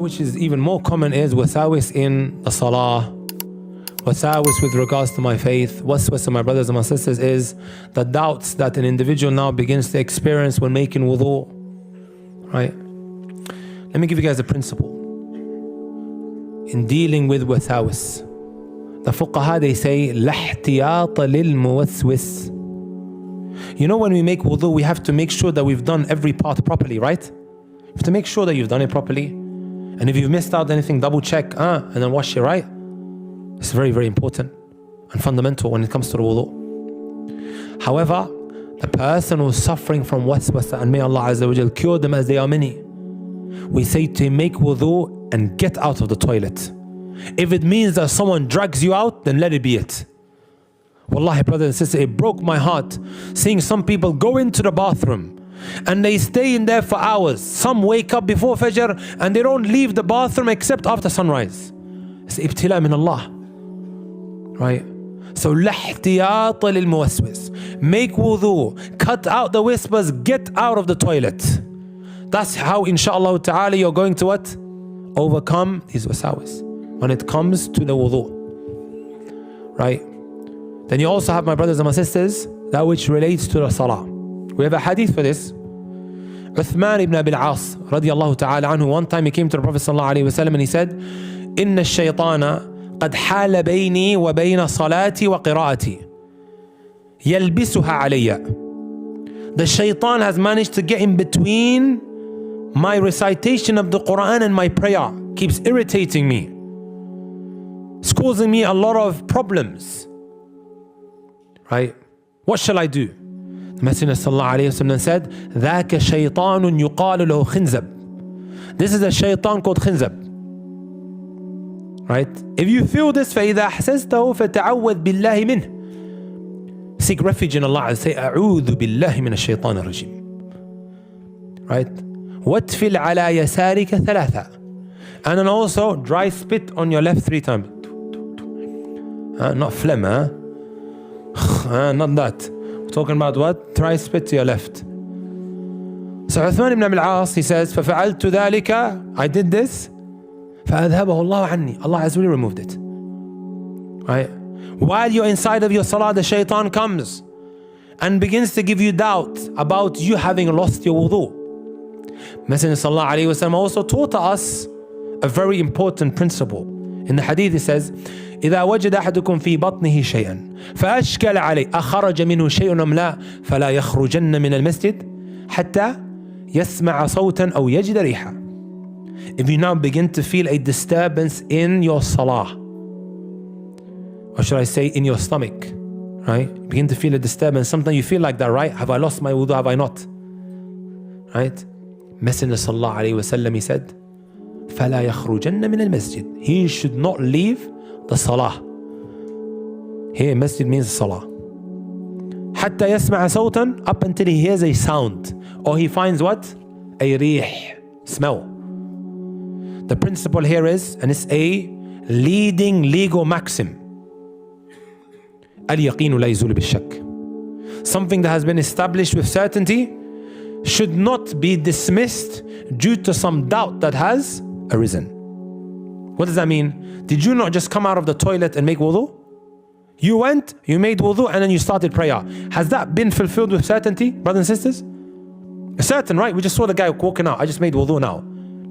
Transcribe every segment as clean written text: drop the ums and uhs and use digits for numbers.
that which is even more common is wasawis in the salah, wasawis with regards to my faith. Waswasa, my brothers and my sisters, is the doubts that an individual now begins to experience when making wudu. Right? Let me give you guys a principle in dealing with wasawis. The fuqaha, they say, لا احتياط للموسوس. You know, when we make wudu, we have to make sure that we've done every part properly, right? You have to make sure that you've done it properly. And if you've missed out anything, double check, and then wash it, right? It's very, very important and fundamental when it comes to the wudu. However, the person who's suffering from waswasa, and may Allah Azza wa Jal cure them as they are many, we say to him, make wudu and get out of the toilet. If it means that someone drags you out, then let it be it. Wallahi, brothers and sisters, it broke my heart seeing some people go into the bathroom and they stay in there for hours. Some wake up before Fajr and they don't leave the bathroom except after sunrise. It's ibtila min Allah. Right? So, la ihtiyata lil muwaswis. Make wudu, cut out the whispers, get out of the toilet. That's how, inshaAllah ta'ala, you're going to what? Overcome these wasawis when it comes to the wudu. Right? Then you also have, my brothers and my sisters, that which relates to the salah. We have a hadith for this. Uthman ibn Abi al-As radiyallahu ta'ala anhu, one time he came to the Prophet sallallahu alayhi wa sallam and he said, إِنَّ الشَّيْطَانَ قَدْ حَالَ بَيْنِي وَبَيْنَ صَلَاتِي وَقِرَاءَتِي يَلْبِسُهَا عَلَيَّ. The shaitan has managed to get in between my recitation of the Quran and my prayer. Keeps irritating me. It's causing me a lot of problems. Right? What shall I do? The Messenger sallallahu alayhi wa sallam said, ذَاكَ شَيْطَانٌ يُقَالُ لَهُ خِنْزَبٌ. This is a shaitan called Khinzab. Right? If you feel this, فَإِذَا أَحْسَسْتَهُ فَتَعَوَّذْ بِاللَّهِ مِنْهِ. Seek refuge in Allah and say, أَعُوذُ بِاللَّهِ مِنَ الشَّيْطَانِ الرَّجِيمِ. Right? وَاتْفِلْ عَلَى يَسَارِكَ ثَلَاثًا. And then also, dry spit on your left 3 times. Not phlegm, not that. We're talking about what? Try spit to your left. So Uthman ibn Abi al-As, he says, فَفَعَلْتُ ذَلِكَ. I did this. فَأَذْهَبَهُ اللَّهُ عَنِّي. Allah has really removed it. Right? While you're inside of your salah, the shaitan comes and begins to give you doubt about you having lost your wudu. Messenger sallallahu alayhi wa sallam also taught us a very important principle. In the hadith it says, إذا وجد أحدكم في بطنه شيئا فأشكل عليه أخرج منه شيء أم لا فلا يخرجن من المسجد حتى يسمع صوتا أو يجد ريحا. If you now begin to feel a disturbance in your salah, or should I say in your stomach, right? You begin to feel a disturbance. Sometimes you feel like that, right? Have I lost my wudu? Have I not? Right? Messenger sallallahu alayhi wa sallam, he said, فلا يخرجن من المسجد. He should not leave the salah. Here masjid means salah. حتى يسمع صوتا, up until he hears a sound, or he finds what? A rih, smell. The principle here is, and it's a leading legal maxim, اليقين لا يزول بالشك. Something that has been established with certainty should not be dismissed due to some doubt that has arisen. What does that mean? Did you not just come out of the toilet and make wudu? You went, you made wudu, and then you started prayer. Has that been fulfilled with certainty, brothers and sisters? It's certain, right? We just saw the guy walking out. I just made wudu now.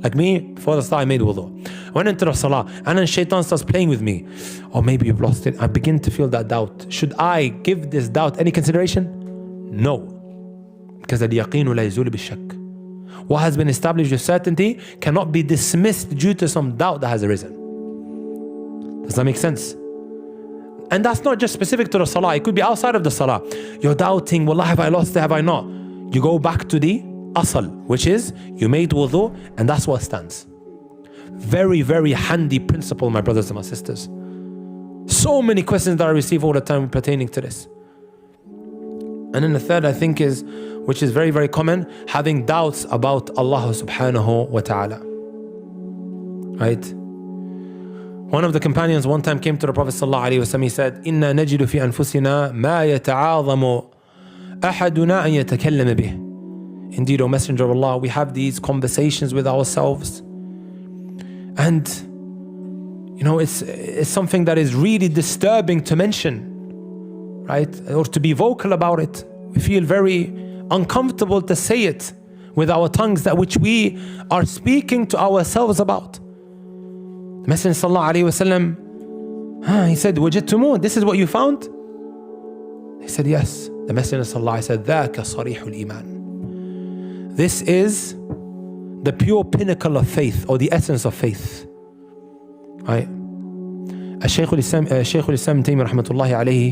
Like me, before the start I made wudu. I went into the salah, and then shaitan starts playing with me. Or maybe you've lost it. I begin to feel that doubt. Should I give this doubt any consideration? No. Because al-yaqeen la yazul bil-shak. What has been established with certainty cannot be dismissed due to some doubt that has arisen. Does that make sense? And that's not just specific to the salah. It could be outside of the salah. You're doubting, wallah, have I lost it, have I not? You go back to the asal, which is you made wudu, and that's what stands. Very, very handy principle, my brothers and my sisters. So many questions that I receive all the time pertaining to this. And then the third, I think, is, which is very, very common, having doubts about Allah subhanahu wa ta'ala. Right? One of the companions one time came to the Prophet sallallahu alaihi wasallam. He said, "Inna najidu fi anfusina ma yata'adhamu ahaduna an yatakallama bih." Indeed, O Messenger of Allah, we have these conversations with ourselves And it's something that is really disturbing to mention, right? Or to be vocal about it. We feel very uncomfortable to say it with our tongues, that which we are speaking to ourselves about. The Messenger sallallahu alaihi wasallam, he said, "Wajadtumu, this is what you found?" He said, "Yes." The Messenger sallallahu alaihi wasallam said, "Dhaka sarihul iman." This is the pure pinnacle of faith, or the essence of faith. Right? Shaykh al-Islam Ibn Taymiyyah rahmatullahi alayhi,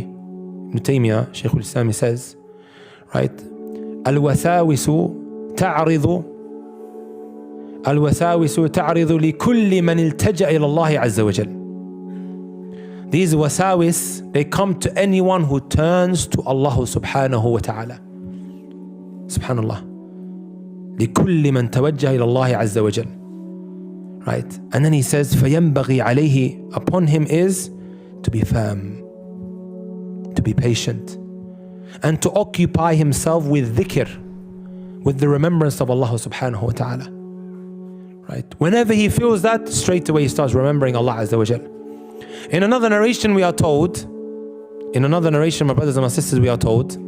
Ibn Taymiyyah, Shaykh al-Islam, he says, right? الوساوس تعرض لكل من التجأ إلى الله عز وجل. These wasawis, they come to anyone who turns to Allah subhanahu wa ta'ala. Subhanallah. لكل من توجه إلى الله عز وجل. Right? And then he says, فَيَنْبَغِي عَلَيْهِ, upon him is to be firm, to be patient, and to occupy himself with dhikr, with the remembrance of Allah subhanahu wa ta'ala. Right? Whenever he feels that, straight away he starts remembering Allah Azza wa Jal. In another narration we are told, my brothers and my sisters, we are told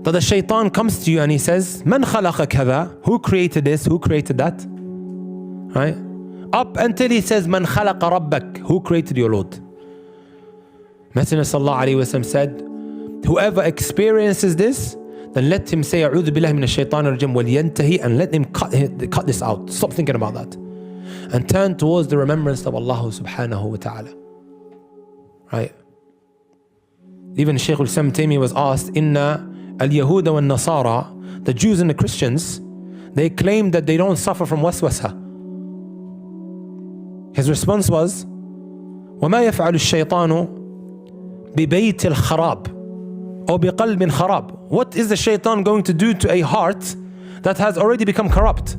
that the Shaytaan comes to you and he says, "Man khalaqa kadha?" Who created this? Who created that? Right? Up until he says, "Man khalaqa rabbak?" Who created your Lord? Messenger sallallahu alaihi wasallam said, whoever experiences this, then let him say, "A'udhu billahi minash shaitanir rajim," wal-yantahi, and let him cut this out. Stop thinking about that. And turn towards the remembrance of Allah subhanahu wa ta'ala. Right? Even Shaykh al-Islam Taymiyyah was asked, "Inna al-Yahuda wal-Nasara," the Jews and the Christians, they claim that they don't suffer from waswasa. His response was, وَمَا يَفْعَلُ الشَّيْطَانُ بِبَيْتِ الْخَرَابِ أو بِقَلْبٍ خَرَابٍ. What is the shaitan going to do to a heart that has already become corrupt?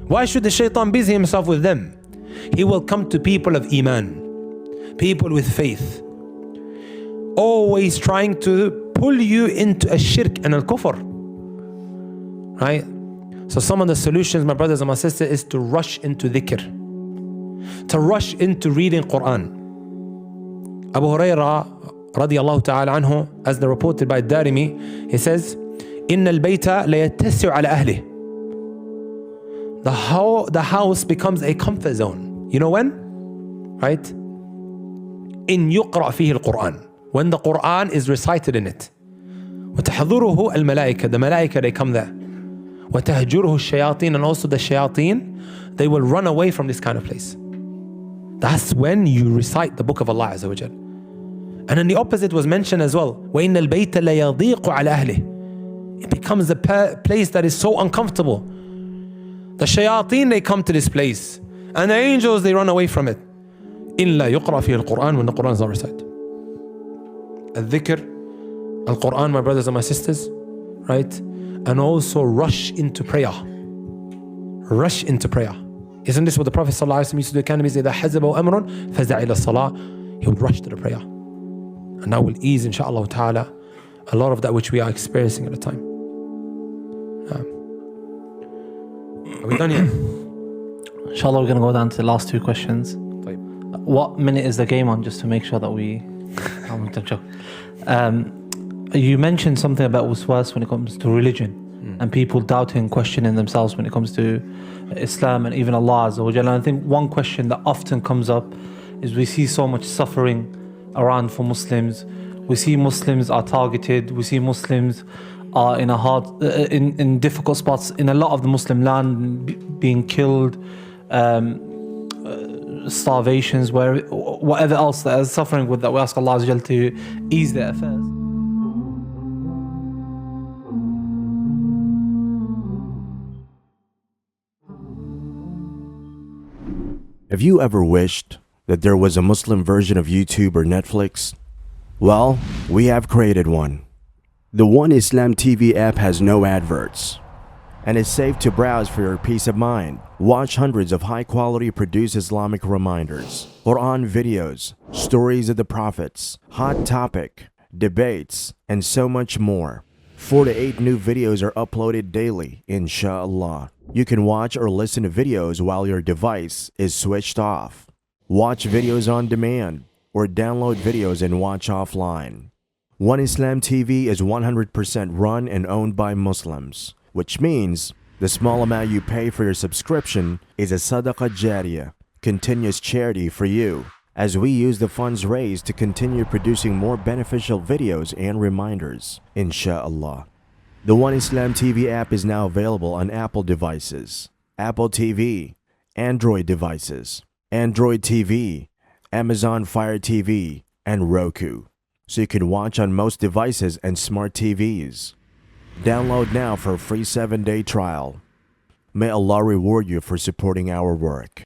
Why should the shaitan busy himself with them? He will come to people of iman, people with faith, always trying to pull you into a shirk and al-kufr. Right? So some of the solutions, my brothers and my sisters, is to rush into dhikr, to rush into reading Quran. Abu Hurairah radiyallahu ta'ala anhu, as reported by Darimi, he says, "Inna al-bayta la yattasi'u ala ahlihi." The house becomes a comfort zone. You know when? Right? In yuqra fihi al-Quran. When the Quran is recited in it. وَتَحْضُرُهُ الْمَلَائِكَةِ. The malaika, they come there. وَتَهْجُرُهُ الشَّيَاطِينَ. And also the shayateen, they will run away from this kind of place. That's when you recite the book of Allah Azza wa Jal. And then the opposite was mentioned as well. وَإِنَّ الْبَيْتَ لَيَضِيقُ عَلَى أَهْلِهِ. It becomes a place that is so uncomfortable. The shayateen, they come to this place, and the angels, they run away from it. إِلَّا يُقْرَأ فِيهِ الْقُرْآنِ. When the Quran is not recited. Al-dhikr, Al-Quran, my brothers and my sisters, right? And also rush into prayer. Rush into prayer. Isn't this what the Prophet ﷺ used to do? Can he say, إِذَا حَزَبَهُ أَمْرٌ فَزَعَ إِلَى الصَّلَاةِ. He would rush to the prayer. And that will ease, inshaAllah ta'ala, a lot of that which we are experiencing at the time. Are we done yet? Inshallah, we're going to go down to the last two questions. What minute is the game on, just to make sure that we... I'm to joke. You mentioned something about waswas when it comes to religion, and people doubting, questioning themselves when it comes to Islam and even Allah Azza wa Jalla. And I think one question that often comes up is, we see so much suffering around for Muslims. We see Muslims are targeted. We see Muslims are in in difficult spots in a lot of the Muslim land, being killed, starvations, whatever else that is suffering with, that we ask Allah Azza wa Jalla to ease their affairs. Have you ever wished that there was a Muslim version of YouTube or Netflix? Well, we have created one. The One Islam TV app has no adverts and is safe to browse for your peace of mind. Watch hundreds of high-quality produced Islamic reminders, Quran videos, stories of the prophets, hot topic, debates, and so much more. 4 to 8 new videos are uploaded daily, inshallah. You can watch or listen to videos while your device is switched off, watch videos on demand, or download videos and watch offline. One Islam TV is 100% run and owned by Muslims, which means the small amount you pay for your subscription is a SADAQAH JARIYAH, continuous charity for you, as we use the funds raised to continue producing more beneficial videos and reminders, inshallah. The One Islam TV app is now available on Apple devices, Apple TV, Android devices, Android TV, Amazon Fire TV, and Roku, so you can watch on most devices and smart TVs. Download now for a free 7-day trial. May Allah reward you for supporting our work.